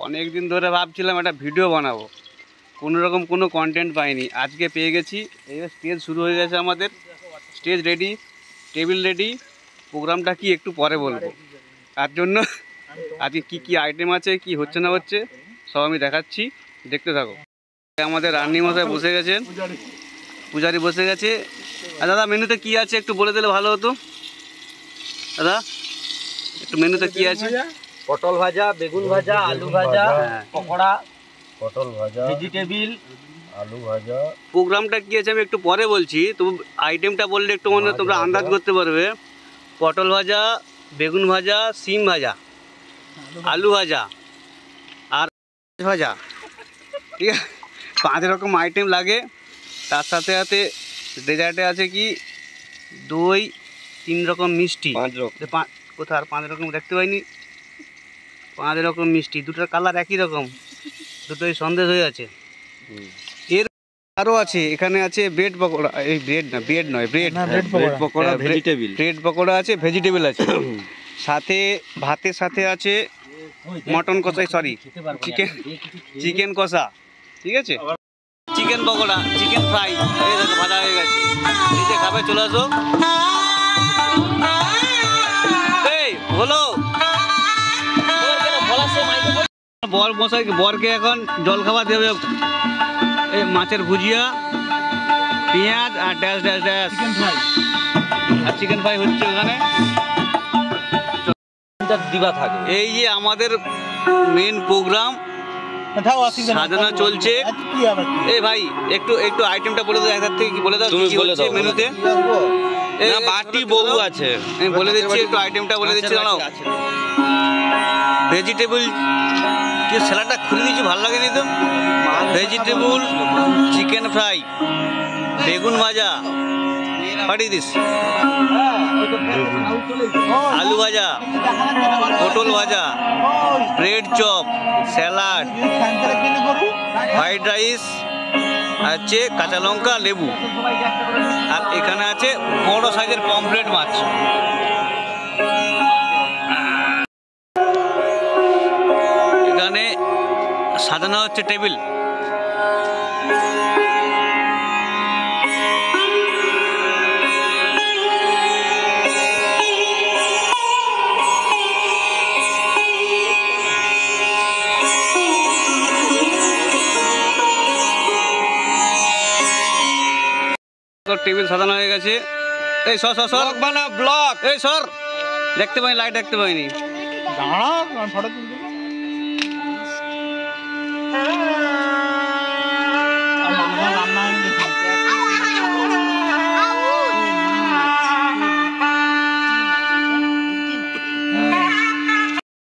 অনেক দিন ধরে ভাবছিলাম একটা ভিডিও বানাবো, কোনো রকম কোনো কন্টেন্ট পাইনি, আজকে পেয়ে গেছি। এই স্টেজ শুরু হয়ে গেছে আমাদের, স্টেজ রেডি, টেবিল রেডি। প্রোগ্রামটা কি একটু পরে বলবো, তার জন্য আজকে কি কি আইটেম আছে, কি হচ্ছে না হচ্ছে সব আমি দেখাচ্ছি, দেখতে থাকো। আমাদের রান্নি মশাই বসে গেছেন, পূজারি বসে গেছে। আর দাদা মেনুতে কি আছে একটু বলে দিলে ভালো হতো। দাদা একটু মেনুতে কি আছে? পটল ভাজা, বেগুন ভাজা, আলু ভাজা, পকোড়া, পটল ভাজা, ভেজিটেবিল, আলু ভাজা। প্রোগ্রামটা কি আছে আমি একটু পরে বলছি, তো আইটেমটা বললে একটু মনে তোমরা আন্দাজ করতে পারবে। পটল ভাজা, বেগুন ভাজা, সিম ভাজা, আলু ভাজা আর ভাজা, ঠিক আছে, 5 রকম আইটেম লাগে। তার সাথে সাথে ডেজার্টে আছে কি দই, 3 রকম মিষ্টি, 5 রকম কোথায় আর 5 রকম দেখতে পাইনি। 5 রকম মিষ্টি, দুটোর কালার একই রকম, দুটোই সন্দেশ হয়ে আছে। এর আরও আছে, এখানে আছে ব্রেড পকোড়া, এই ব্রেড না, ব্রেড নয়, bread pakora, vegetable, bread pakora আছে, ভেজিটেবল আছে। সাথে ভাতের সাথে আছে মটন কষা, সরি চিকেন কষা, ঠিক আছে, চিকেন পকোড়া, চিকেন ফ্রাই, এই দেখো ভাজা হয়ে গেছে। নিচে খাবে চলে আসো। এই হলো বর মশাই, বরকে এখন জল খাওয়া দেবে। এই মাছের ভুজিয়া, পেঁয়াজ আর dash dash dash chicken fry, আর চিকেন ফ্রাই হচ্ছে ওখানে দিবা থাকে। এই যে আমাদের মেন প্রোগ্রাম সাজানো চলছে। এই ভাই একটু একটু আইটেমটা বলে দাও, একটার থেকে কি বলে দাও, কি বলছে মেনুতে। না বাটি বউ আছে, আমি বলে দিচ্ছি, একটু আইটেমটা বলে দিচ্ছি। জানো ভেজিটেবল কি স্যালাডটা খুলে দিচ্ছি, ভালো লাগেনি তো। ভেজিটেবল চিকেন ফ্রাই, বেগুন ভাজা, দিস আলু ভাজা, পটল ভাজা, bread chop, salad, fried rice, আছে কাঁচা লঙ্কা, লেবু, আর এখানে আছে বড় সাইজের পমফ্রেট মাছ। এখানে সাজানো হচ্ছে টেবিল। টেবিল সাজানো হয়ে গেছে। এই সর সর সর বানা ব্লক, এই সর, দেখতে পাই লাইট দেখতে পাইনি। ফটো তুলতে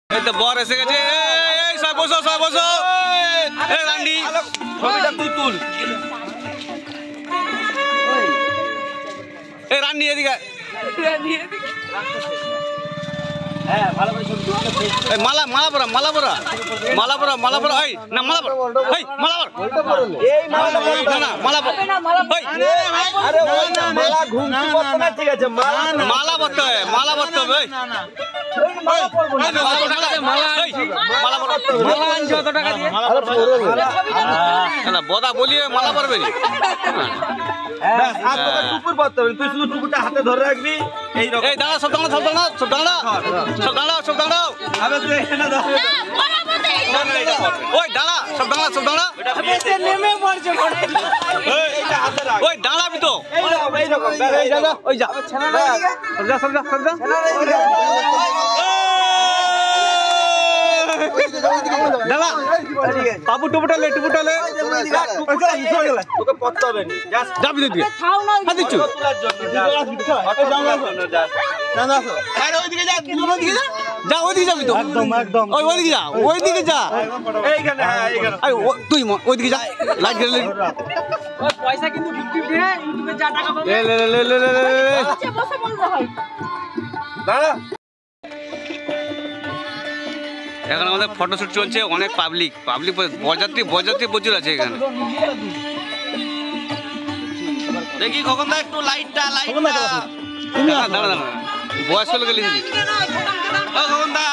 এই তো বর এসে গেছে। এই সব বসো, সব বসো। এই রান্ডি ছবিটা তুই তুল। এই রান্ডি এদিকে, হ্যাঁ ভালো করে ছবি তুলতে। এই মালা মালা পরা, মালা পরা, মালা পরা, মালা পরা। এই না মালা পরা, এই মালা পরা, এই মালা না না মালা পরা, এই আরে ওই না মালা ঘুমছি করতে না, ঠিক আছে মালা পরতে হবে, মালা পরতে হবে। এই মালা পরবো না, মালা পরা, মালা আনছি কত টাকা দিয়ে? না বদা বলি মালা পরবে নি। ব্যাস আর তোকে টুকুর পরতে হবে, তুই শুধু টুকুরটা হাতে ধরে রাখবি। এই রকম। এই দাঁড়া, সব দাঁড়া, সব দাঁড়া, সব দাঁড়া, সব দাঁড়া, সব দাঁড়া। আবে তুই এখানে দাও। ওই দাঁড়া, সব দাঁড়া, সব দাঁড়া। এসে নেমে পড়ছে পড়ে। এইটা হাতে রাখ। ওই দাঁড়াবি তো। এই রকম, এই রকম। এই যা যা, ওই যা, সব যা, সব যা, সব যা। দাঁড়া, বাবু টুপুটালে, টুপুটালে তোকে পড়তে হবে না, জাস্ট যাবি দিকে। হাত দিচ্ছু তোলার জন্য আরে ওইদিকে যা, ওইদিকে যা। যা, ওইদিকে যাবি তো। একদম একদম। ওইদিকে যা, ওইদিকে যা। এইখানে, হ্যাঁ এইখানে। তুই ওইদিকে যা, লাইট গেলে পয়সা কিন্তু 50 দিয়ে ইউটিউবে যা টাকা পাবে। বসে বলতে হয়। দাঁড়া। এখন আমাদের ফটোশুট চলছে, অনেক পাবলিক, বরযাত্রী প্রচুর আছে এখানে। দেখি কখন দা একটু লাইটটা দাঁড়া দাঁড়া দাঁড়া, বয়স হলে গেলি কখন দা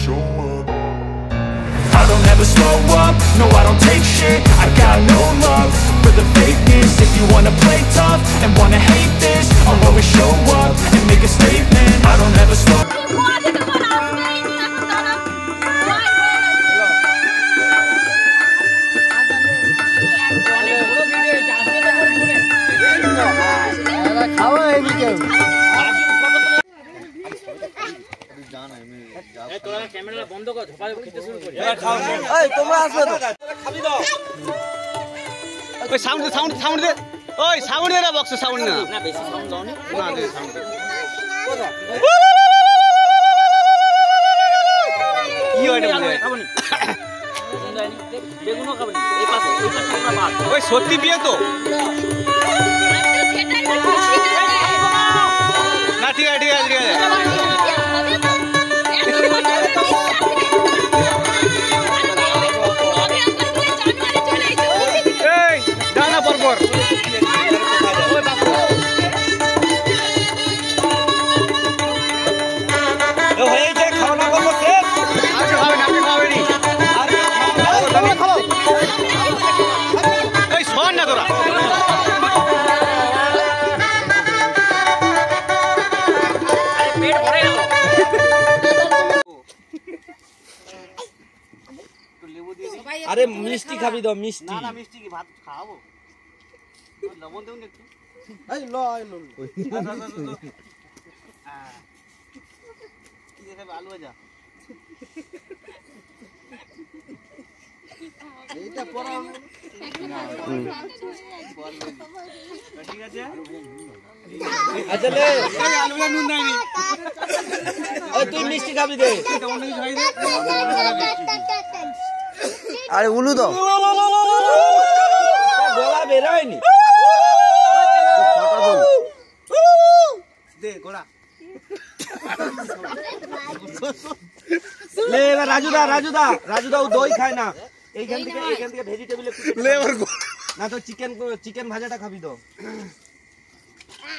show up. I don't ever slow up, no I don't take shit. I got no love for the fakeness. If you wanna play tough and wanna hate this, I'll always show up and make a statement. I don't ever slow. Camera বন্ধ কর, ঝোপায় খেতে শুরু করি। এই তোমরা আসবে তো খাবি দাও। ওই সাউন্ড দে, ওই সাউন্ড দে না, বক্সে সাউন্ড না। না বেশি সাউন্ড দাও না দে সাউন্ড দে। কি হয় এটা বলে? খাবনি বেগুনও খাবনি, এই পাশে ওই পাশে আমরা মাছ। ওই সত্যি বিয়ে তো না? ঠিক আছে ঠিক আছে ঠিক আছে। এই জানা পরপর হয়েছে খাওয়া করবো শেষ। আচ্ছা খাবেন, আপনি খাবেনি? এই শোন না তোরা, পেট ভরে গেল। আরে মিষ্টি খাবি তো, মিষ্টি। না মিষ্টি কি ভাত খাওয়াবো? লবণ দেবেন একটু। এই ল কি দিয়ে খাবে? আলু ভাজা। এইটা পড়া ঠিক আছে। আচ্ছা লে, আলু ভাজা নুন দেয়নি। ওই তুই মিষ্টি খাবি দে। অন্য কিছু খাই দে। আরে উলু দাও, গলা বেরোয়নি। দে গোড়া। লে এবার রাজুদা ও দই খায় না। এইখান থেকে ভেজিটেবল না তো চিকেন ভাজাটা খাবি তো।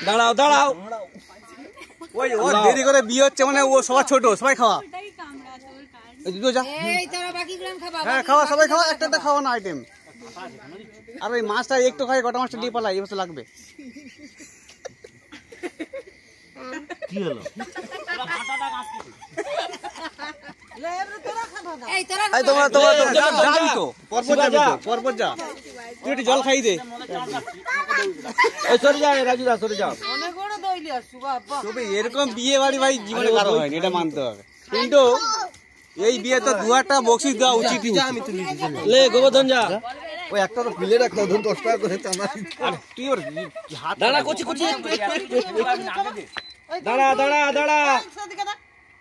দাঁড়াও ওই ও দেরি করে বিয়ে হচ্ছে মানে ও সবার ছোট, সবাই খাওয়া। এই দুটো যা। এই তোরা বাকি গ্রাম খাবা। হ্যাঁ খাওয়া, সবাই খাওয়া, একটা খাওয়া না আইটেম। আর ওই মাছটা একটু খাই, গোটা মাছটা দিয়ে পালাই, এই বছর লাগবে। কি হলো? এই তোরা এই তোমরা যাবি তো, পরপর যা। তুই একটু জল খাই দে। এই সরে যা রাজুদা, সরে যাও। অনেক বড় দইলি আসু বাবা। তবে এরকম বিয়ে বাড়ি ভাই জীবনে কারো হয়নি, এটা মানতে হবে। কিন্তু এই বিয়ে তো 2000 টাকা বকশিস দেওয়া উচিত। লে গোবর্ধন যা। ওই একটা তো প্লেট একটা ধরুন 10 টাকা করে চাঁদা। আর তুই ওর হাত দাঁড়া কুচি দাঁড়া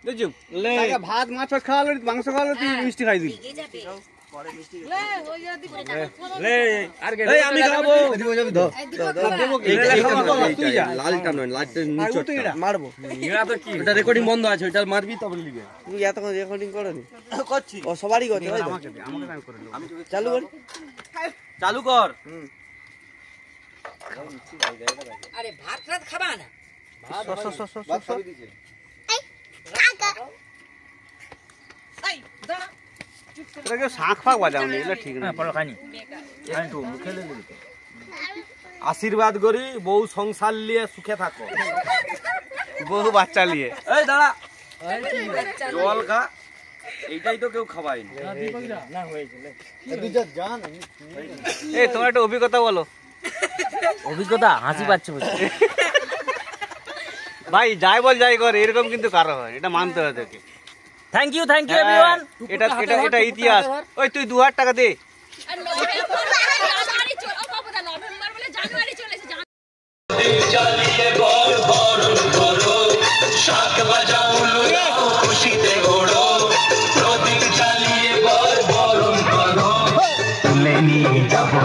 দেখছি লে ভাত মাছ খাওয়ালো, মাংস খাওয়ালো, তুই মিষ্টি খাই দিলি। লে ওই যদি লে আর এই আমি খাবো। এদিকে যাবি ধর। তুই যা। লালটা নয়, লালটা নিচটা মারবো। এরা তো কি ওটা রেকর্ডিং বন্ধ আছে, ওটা মারবি তবে লিবে। তুই এতক্ষণ রেকর্ডিং করনি? করছি। ও সবারই করছে তাই তো? আমাকে দে, আমাকে আমি করে দেবো। চালু কর। চালু কর। আরে ভাত রাত খাবা না। ভাত খাবি দিছে। এই দাঁড়া। তোরা কেউ শাঁখ ফাঁক বাজাওনি, এগুলো ঠিক না। পড়া খাইনি একটু মুখে লেগে দিতে। আশীর্বাদ করি বউ সংসার নিয়ে সুখে থাকো। বহু বাচ্চা নিয়ে। এই দাঁড়া জল খা। এইটাই তো কেউ খাওয়াই না হয়েছে দুইটা জান। এই তোমার একটা অভিজ্ঞতা বলো। অভিজ্ঞতা হাসি পাচ্ছে বলছে। ভাই যাই বল যাই কর, এরকম কিন্তু কারো হয়, এটা মানতে হবে তোকে। Thank you everyone. এটা ইতিহাস। ওই তুই 2000 টাকা দে। আর নভেম্বর জানুয়ারি চলে, ও বাবা নভেম্বর বলে জানুয়ারি চলেছে। চালিয়ে বল বরণ করো, শাক বাজাও লুলাও, খুশিতে ঘোড়ো, প্রদীপ চালিয়ে বল বরণ করো, তুলে নিয়ে যাবো।